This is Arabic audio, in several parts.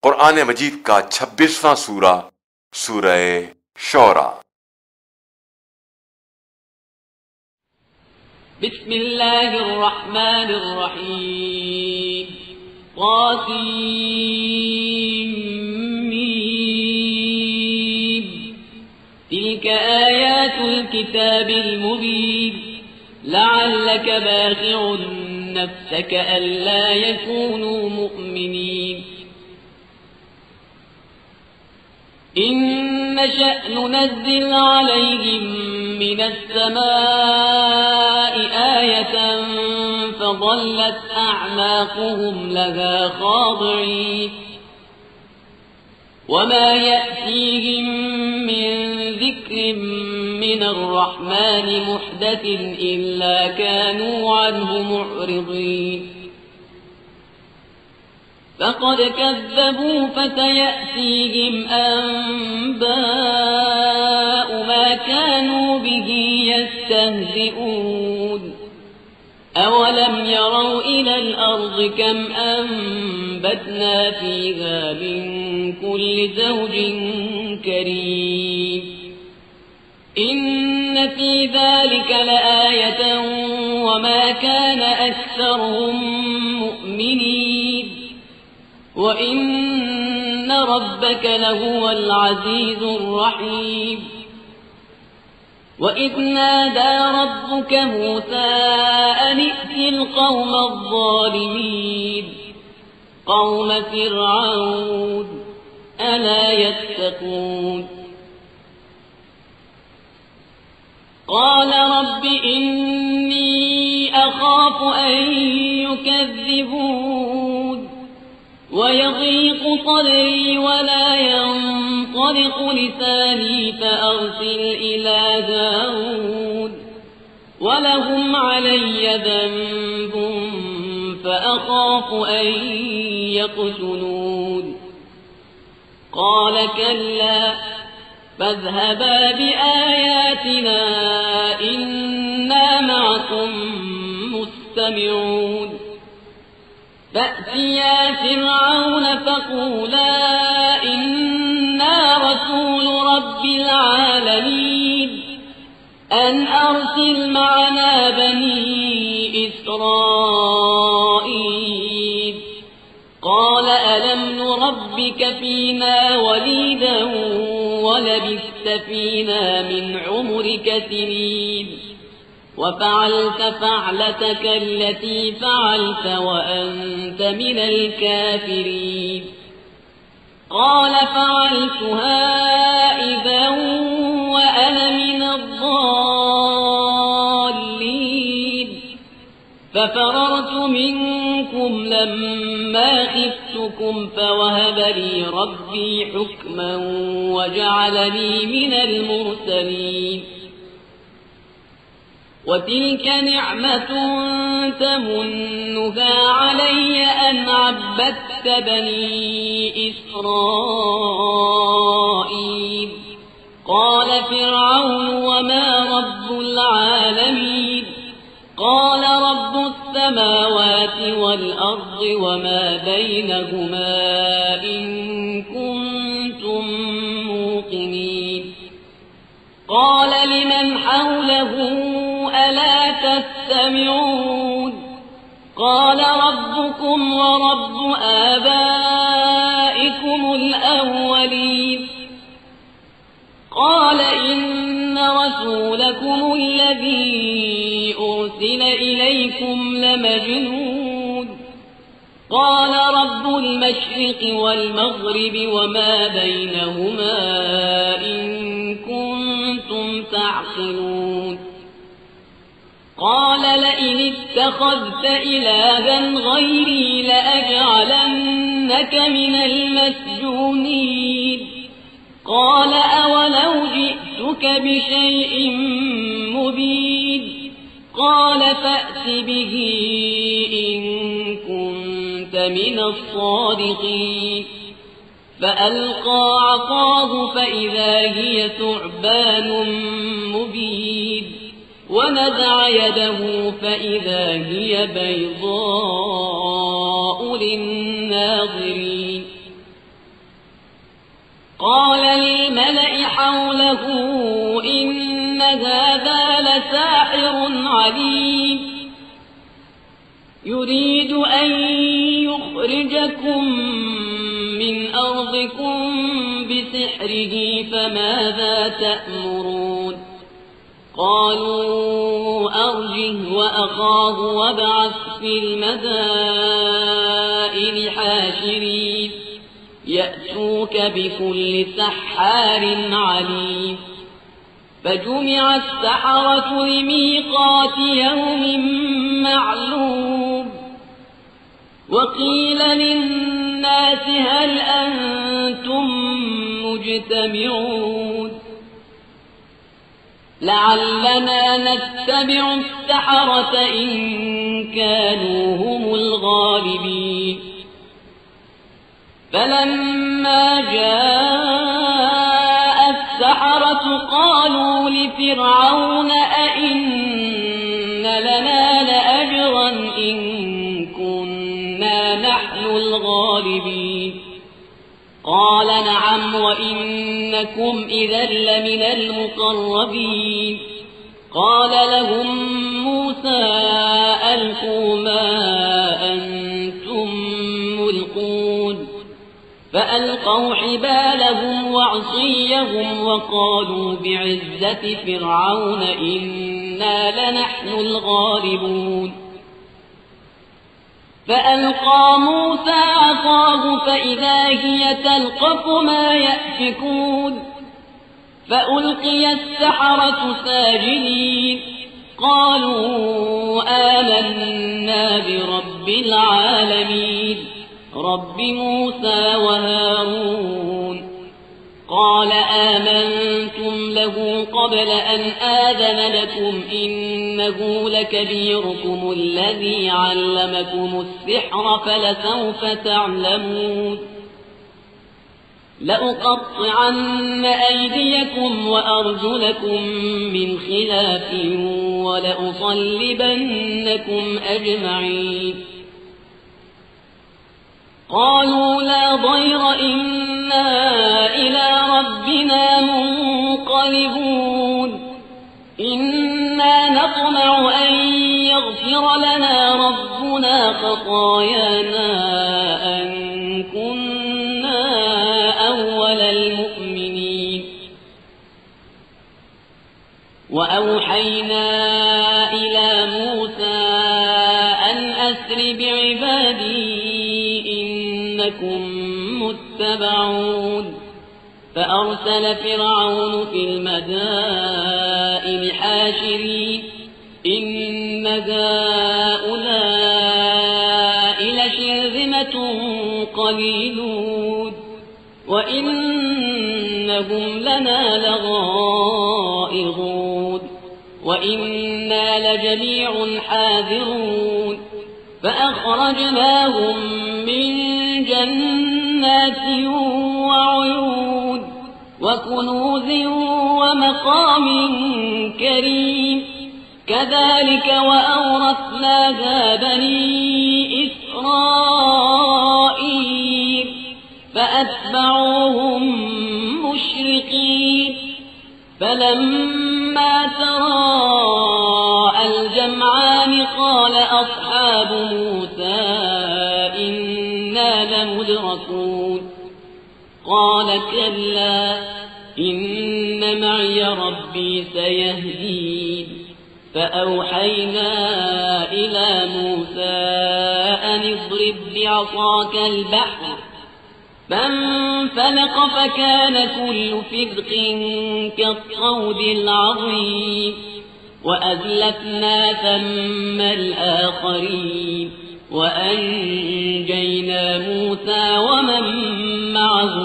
कुरान मजीद का 26वां सूरा सूरह शौरा। बिस्मिल्लाहिर्रहमानिर्रहीम। क़ासिम तिल्क आयातुल किताबिल मुबीन लअल्लक बाख़िउन नफ्सक अल्ला यकूनू मुअ्मिनीन। إن نشأ ننزل عليهم من السماء آية فظلت أعناقهم لها خاضعين وما يأتيهم من ذكر من الرحمن محدث إلا كانوا عنه معرضين فقد كذبوا فسيأتيهم أنباء ما كانوا به يستهزئون أولم يروا إلى الأرض كم أنبتنا فيها من كل زوج كريم إن في ذلك لآية وما كان أكثرهم مؤمنين وإن ربك لهو العزيز الرحيم وإذ نادى ربك موسى أن ائت القوم الظالمين قوم فرعون ألا يتقون قال رب إني أخاف أن يكذبون ويضيق صدري ولا ينطلق لساني فأرسل إلى هارون ولهم علي ذنب فأخاف أن يقتلون قال كلا فاذهبا بآياتنا إنا معكم مستمعون فأتيا فرعون فقولا إنا رسول رب العالمين أن أرسل معنا بني إسرائيل قال ألم نربك فينا وليدا ولبثت فينا من عمرك سنين وفعلت فعلتك التي فعلت وأنت من الكافرين قال فعلتها إذا وأنا من الضالين ففررت منكم لما خفتكم فوهب لي ربي حكما وجعلني من المرسلين وتلك نعمة تمنها علي أن عبدت بني إسرائيل قال فرعون وما رب العالمين قال رب السماوات والأرض وما بينهما إن كنتم موقنين قال لمن حوله ألا تستمعون قال ربكم ورب آبائكم الأولين قال إن رسولكم الذي أرسل إليكم لمجنون قال رب المشرق والمغرب وما بينهما إن كنتم تعقلون قال لئن اتخذت إلها غيري لأجعلنك من المسجونين قال أولو جئتك بشيء مبين قال فأت به إن كنت من الصادقين فألقى عصاه فإذا هي ثعبان مبين ونزع يده فإذا هي بيضاء للناظرين عليم يريد أن يخرجكم من أرضكم بسحره فماذا تأمرون قالوا أرجه وأخاه وابعث في المدائن حاشرين يأتوك بكل سحار عليم فجمع السحرة لميقات يوم معلوم وقيل للناس هل أنتم مجتمعون لعلنا نتبع السحرة إن كانوا هم الغالبين فلما جاء السحرة قالوا لفرعون أئن لنا لأجرا إن كنا نحن الغالبين قال نعم وإنكم إذا لمن المقربين قال لهم موسى ألقوا ما أنتم ملقون فألقوا حبالهم وعصيهم وقالوا بعزة فرعون إنا لنحن الغالبون فألقى موسى عصاه فإذا هي تلقف ما يأفكون فألقي السحرة ساجدين قالوا آمنا برب العالمين رب موسى وهارون قال آمنتم له قبل أن آذن لكم إنه لكبيركم الذي علمكم السحر فلسوف تعلمون لأقطعن أيديكم وأرجلكم من خلاف ولأصلبنكم أجمعين قالوا لا ضير إنا إلى ربنا منقلبون إنا نطمع أن يغفر لنا ربنا خطايانا أن كنا أول المؤمنين وأوحينا إلى موسى أن أسر بعبادي إنكم متبعون فأرسل فرعون في المدائن حاشرين إن هؤلاء لشرذمة قليلون وإنهم لنا لغائظون وإنا لجميع حاذرون فأخرجناهم من جنات وعيون وكنوز ومقام كريم كذلك وأورثناها بني إسرائيل فأتبعوهم مشرقين فلما تراءى الجمعان قال أصحاب موسى إنا لمدركون قال كلا إن معي ربي سيهدين فأوحينا إلى موسى أن اضرب بعصاك البحر فانفلق فكان كل فرق كالطود العظيم وأزلفنا ثم الآخرين وأنجينا موسى ومن معه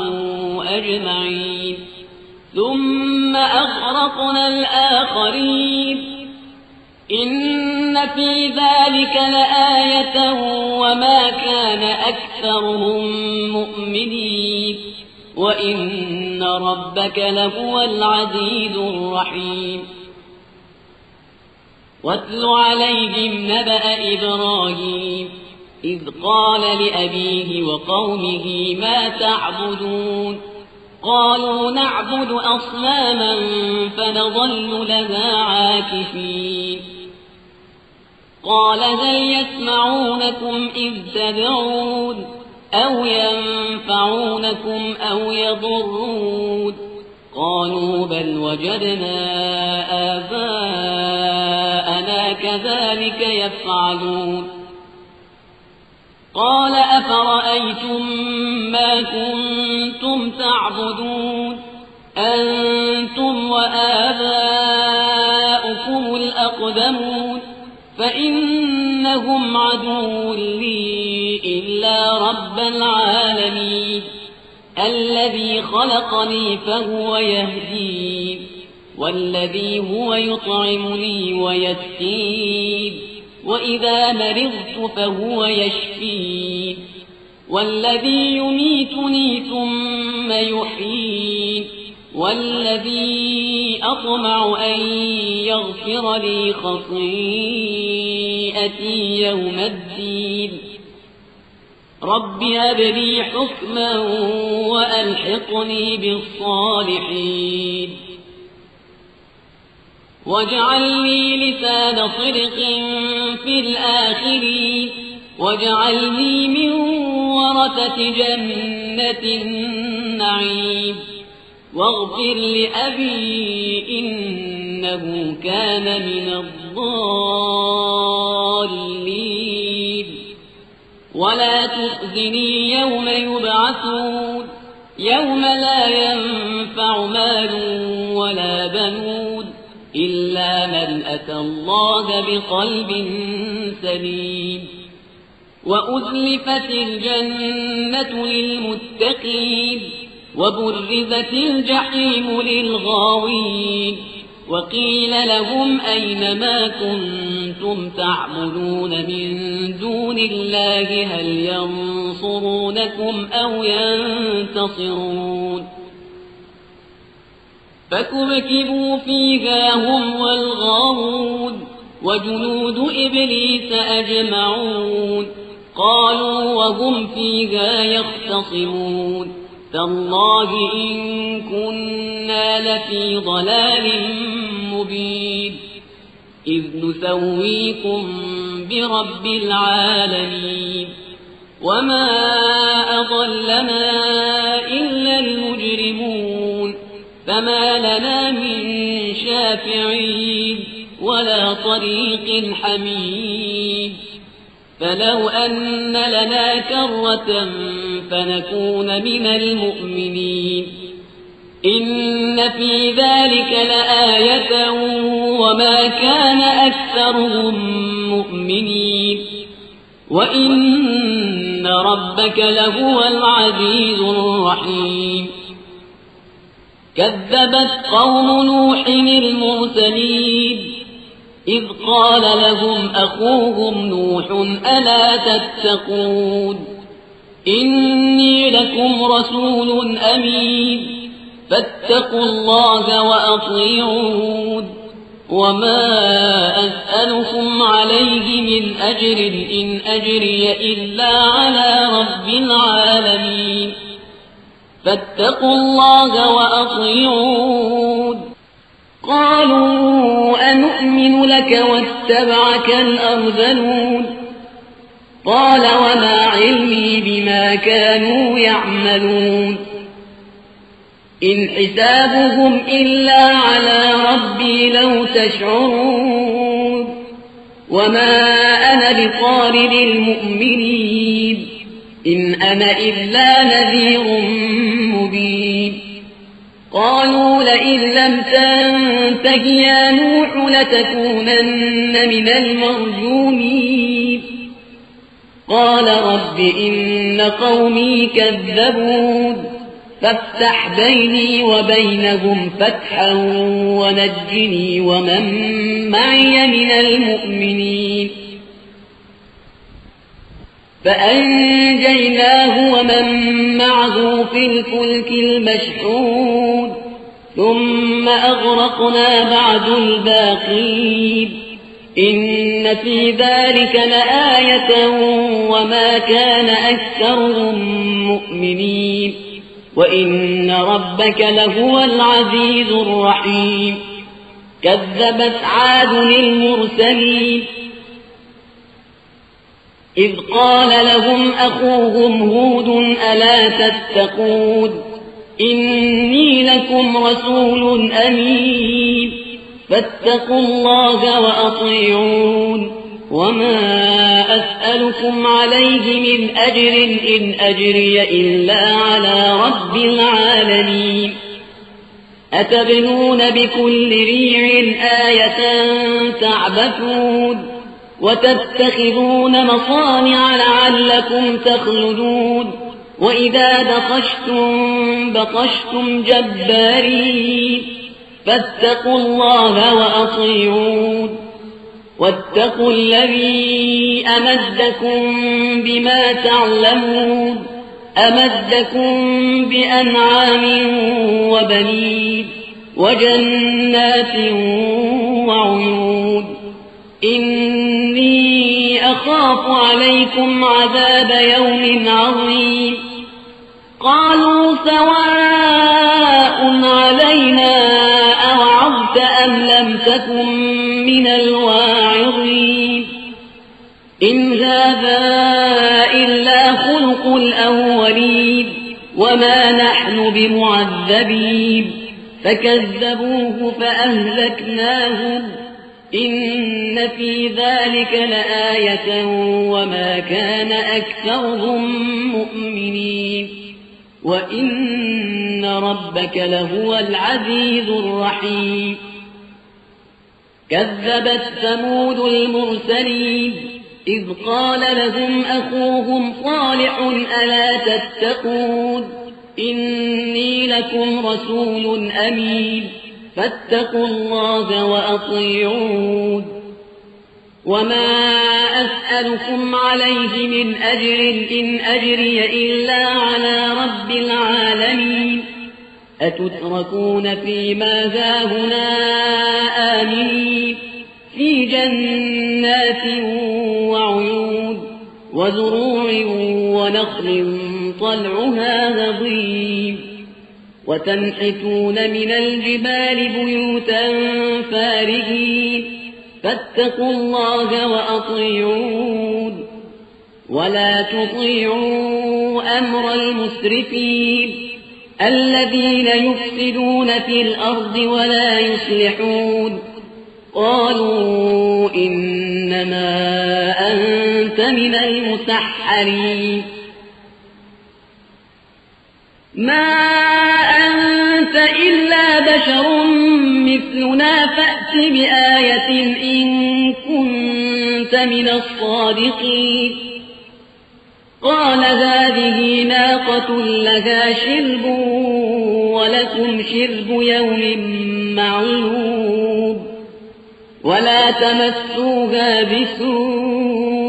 أجمعين ثم أغرقنا الآخرين إن في ذلك لآية وما كان أكثرهم مؤمنين وإن ربك لهو العزيز الرحيم واتل عليهم نبأ إبراهيم إذ قال لأبيه وقومه ما تعبدون قالوا نعبد أصناما فنظل لها عاكفين قال هل يسمعونكم إذ تدعون أو ينفعونكم أو يضرون قالوا بل وجدنا آباءنا كذلك يفعلون قال أفرأيتم ما كنتم تعبدون أنتم وآباؤكم الأقدمون فإنهم عدو لي إلا رب العالمين الذي خلقني فهو يهدين والذي هو يطعمني ويسقين وإذا مرضت فهو يشفين والذي يميتني ثم يحيين والذي أطمع أن يغفر لي خطيئتي يوم الدين رب هب لي حكما وألحقني بالصالحين واجعل لي لسان صدق في الآخرين واجعلني من ورثة جنة النعيم واغفر لأبي إنه كان من الضالين ولا تخزني يوم يبعثون يوم لا ينفع مال ولا بنون إلا من أتى الله بقلب سليم وأزلفت الجنة للمتقين وبرزت الجحيم للغاوين وقيل لهم أين ما كنتم تعبدون من دون الله هل ينصرونكم أو ينتصرون فكبكبوا فيها هم والغاوون وجنود إبليس أجمعون قالوا وهم فيها يختصمون تالله إن كنا لفي ضلال مبين إذ نسويكم برب العالمين وما أضلنا إلا المجرمون فما لنا من شافعين ولا طريق حميد فلو أن لنا كرة فنكون من المؤمنين إن في ذلك لآية وما كان أكثرهم مؤمنين وإن ربك لهو العزيز الرحيم كذبت قوم نوح المرسلين إذ قال لهم أخوهم نوح ألا تتقون إني لكم رسول أمين فاتقوا الله وأطيعون وما أسألكم عليه من أجر إن أجري إلا على رب العالمين فاتقوا الله وأطيعون قالوا أنؤمن لك واتبعك الأرذلون قال وما علمي بما كانوا يعملون إن حسابهم إلا على ربي لو تشعرون وما أنا بطارد المؤمنين إن أنا إلا نذير مبين قالوا لئن لم تنته يا نوح لتكونن من المرجومين قال رب إن قومي كذبون فافتح بيني وبينهم فتحا ونجني ومن معي من المؤمنين فأنجيناه ومن معه في الفلك المشحون ثم أغرقنا بعد الباقين إن في ذلك لآية وما كان أكثرهم مؤمنين وإن ربك لهو العزيز الرحيم كذبت عاد المرسلين إذ قال لهم أخوهم هود ألا تتقون إني لكم رسول أمين فاتقوا الله وأطيعون وما أسألكم عليه من أجر إن أجري إلا على رب العالمين أتبنون بكل ريع آية تعبثون وتتخذون مصانع لعلكم تخلدون وإذا بطشتم جبارين فاتقوا الله وأطيعون واتقوا الذي أمدكم بما تعلمون أمدكم بأنعام وبنين وجنات وعيون إني أخاف عليكم عذاب يوم عظيم قالوا سواء علينا أوعظت أم لم تكن من الواعظين إن هذا إلا خلق الأولين وما نحن بمعذبين فكذبوه فأهلكناهم إن في ذلك لآية وما كان أكثرهم مؤمنين وإن ربك لهو العزيز الرحيم كذبت ثمود المرسلين إذ قال لهم أخوهم صالح ألا تتقون إني لكم رسول أمين فاتقوا الله وأطيعون وما أسألكم عليه من أجر إن أجري إلا على رب العالمين أتتركون فيما هاهنا آمنين في جنات وعيون وزروع ونخل طلعها هضيم وتنحتون من الجبال بيوتا فارهين فاتقوا الله وأطيعون ولا تطيعوا أمر المسرفين الذين يفسدون في الأرض ولا يصلحون قالوا إنما أنت من المسحرين ما أنت إلا بشر مثلنا فأت بآية إن كنت من الصادقين قال هذه ناقة لها شرب ولكم شرب يوم معلوم ولا تمسوها بسوء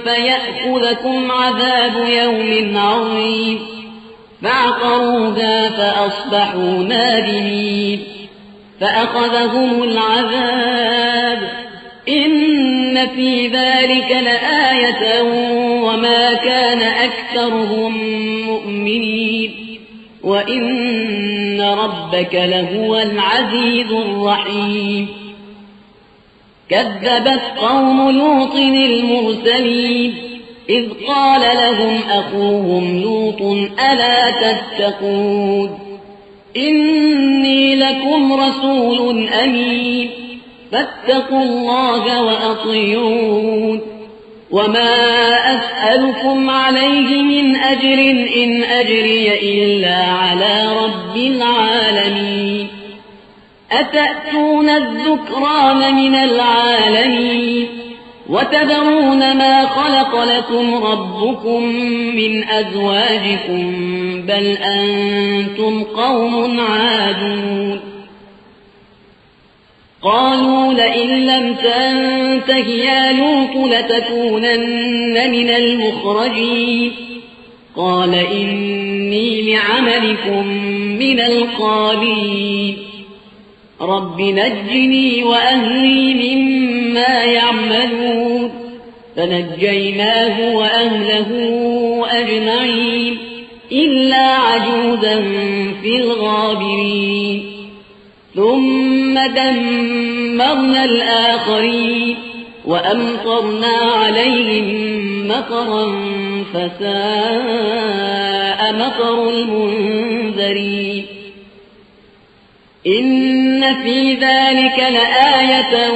فيأخذكم عذاب يوم عظيم فعقروها فأصبحوا نادمين فأخذهم العذاب إن في ذلك لآية وما كان أكثرهم مؤمنين وإن ربك لهو العزيز الرحيم كذبت قوم لوط المرسلين إذ قال لهم أخوهم لوط ألا تتقون إني لكم رسول أمين فاتقوا الله وأطيعون وما أسألكم عليه من أجر إن أجري إلا على رب العالمين أتأتون الذكران من العالمين وتذرون ما خلق لكم ربكم من أزواجكم بل أنتم قوم عادون قالوا لئن لم تنته يا لوط لتكونن من المخرجين قال إني لعملكم من القالين رب نجني وأهلي مما يعملون فنجيناه وأهله أجمعين إلا عجوزا في الغابرين ثم دمرنا الآخرين وأمطرنا عليهم مطرا فساء مطر المنذرين إن في ذلك لآية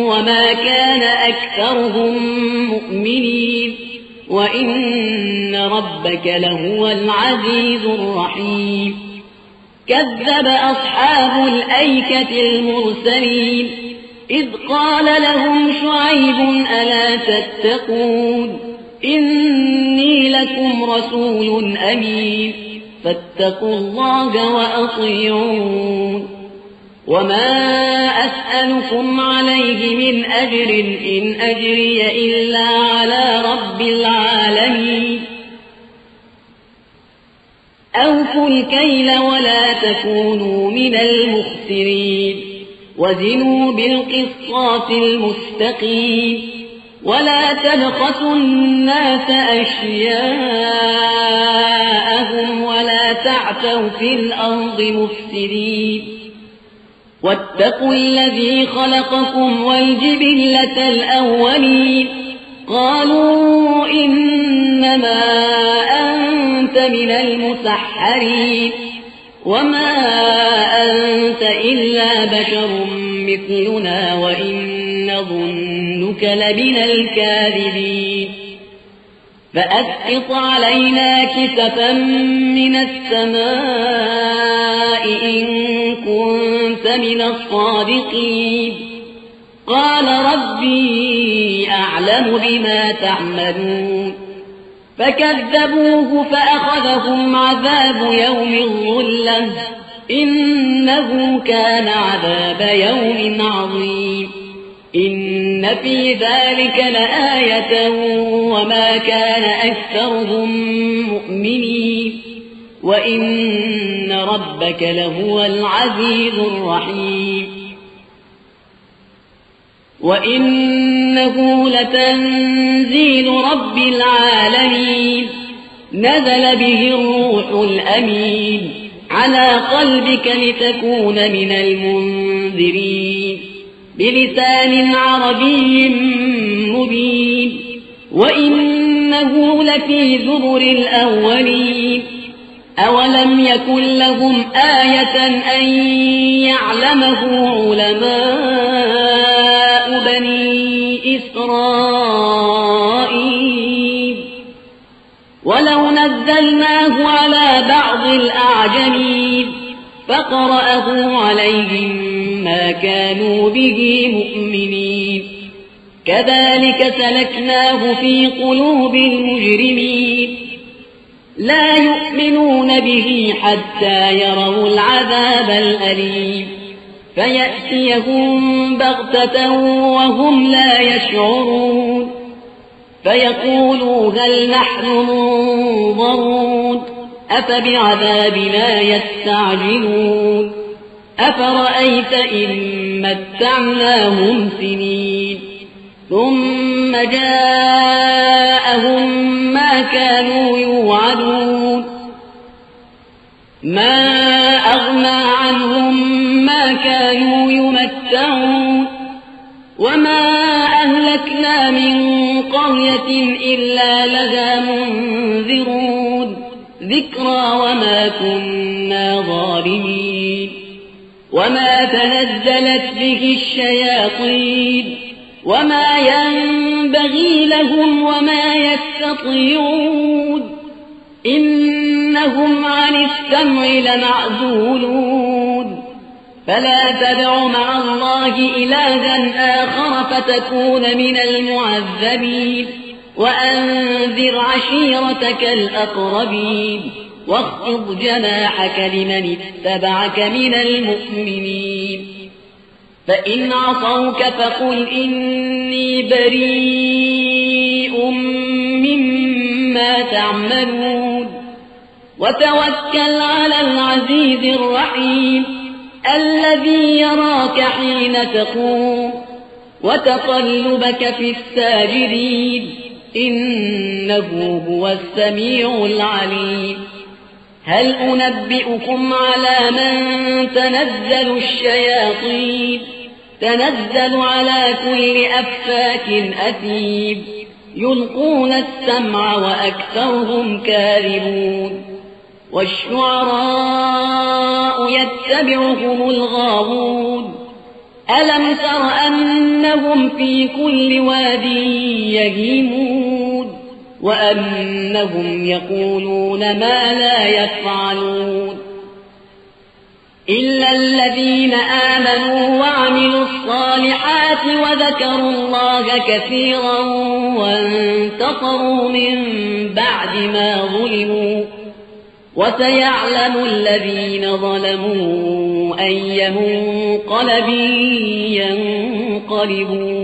وما كان أكثرهم مؤمنين وإن ربك لهو العزيز الرحيم كذب أصحاب الأيكة المرسلين إذ قال لهم شعيب ألا تتقون إني لكم رسول أمين فاتقوا الله وأطيعون وما أسألكم عليه من أجر إن أجري إلا على رب العالمين أوفوا الكيل ولا تكونوا من المخسرين وزنوا بالقسطاس المستقيم ولا تبخسوا الناس أشياءهم ولا تعثوا في الأرض مفسدين واتقوا الذي خلقكم والجبلة الأولين قالوا إنما أنت من المسحرين وما أنت إلا بشر مثلنا وإن نظنك لمن الكاذبين فأسقط علينا كسفا من السماء إن كنت من الصادقين قال ربي أعلم بما تعملون فكذبوه فأخذهم عذاب يوم الظلة إنه كان عذاب يوم عظيم إن في ذلك لآية وما كان أكثرهم مؤمنين وإن ربك لهو العزيز الرحيم وإنه لتنزيل رب العالمين نزل به الروح الأمين على قلبك لتكون من المنذرين بلسان عربي مبين وإنه لفي زبر الأولين أولم يكن لهم آية أن يعلمه علماء بني إسرائيل ولو نزلناه على بعض الأعجمين فقرأه عليهم ما كانوا به مؤمنين كذلك سلكناه في قلوب المجرمين لا يؤمنون به حتى يروا العذاب الأليم فيأتيهم بغتة وهم لا يشعرون فيقولوا هل نحن منظرون أفبعذابنا يستعجلون أفرأيت إن متعناهم سنين ثم جاءهم ما كانوا يوعدون ما أغنى عنهم ما كانوا يمتعون وما أهلكنا من قرية إلا لها منذرون ذكرى وما كنا ظالمين وما تنزلت به الشياطين وما ينبغي لهم وما يستطيعون إنهم عن السمع لمعزولون فلا تدع مع الله إلها آخر فتكون من المعذبين وأنذر عشيرتك الأقربين واخفض جناحك لمن اتبعك من المؤمنين فإن عصوك فقل إني بريء مما تعملون وتوكل على العزيز الرحيم الذي يراك حين تقوم وتقلبك في الساجدين إنه هو السميع العليم هل أنبئكم على من تنزل الشياطين تنزل على كل أفاك أثيم يلقون السمع وأكثرهم كاذبون والشعراء يتبعهم الغاوون ألم تر أنهم في كل واد يهيمون وأنهم يقولون ما لا يفعلون إلا الذين آمنوا وعملوا الصالحات وذكروا الله كثيرا وانتصروا من بعد ما ظلموا وسيعلم الذين ظلموا أي منقلب ينقلبون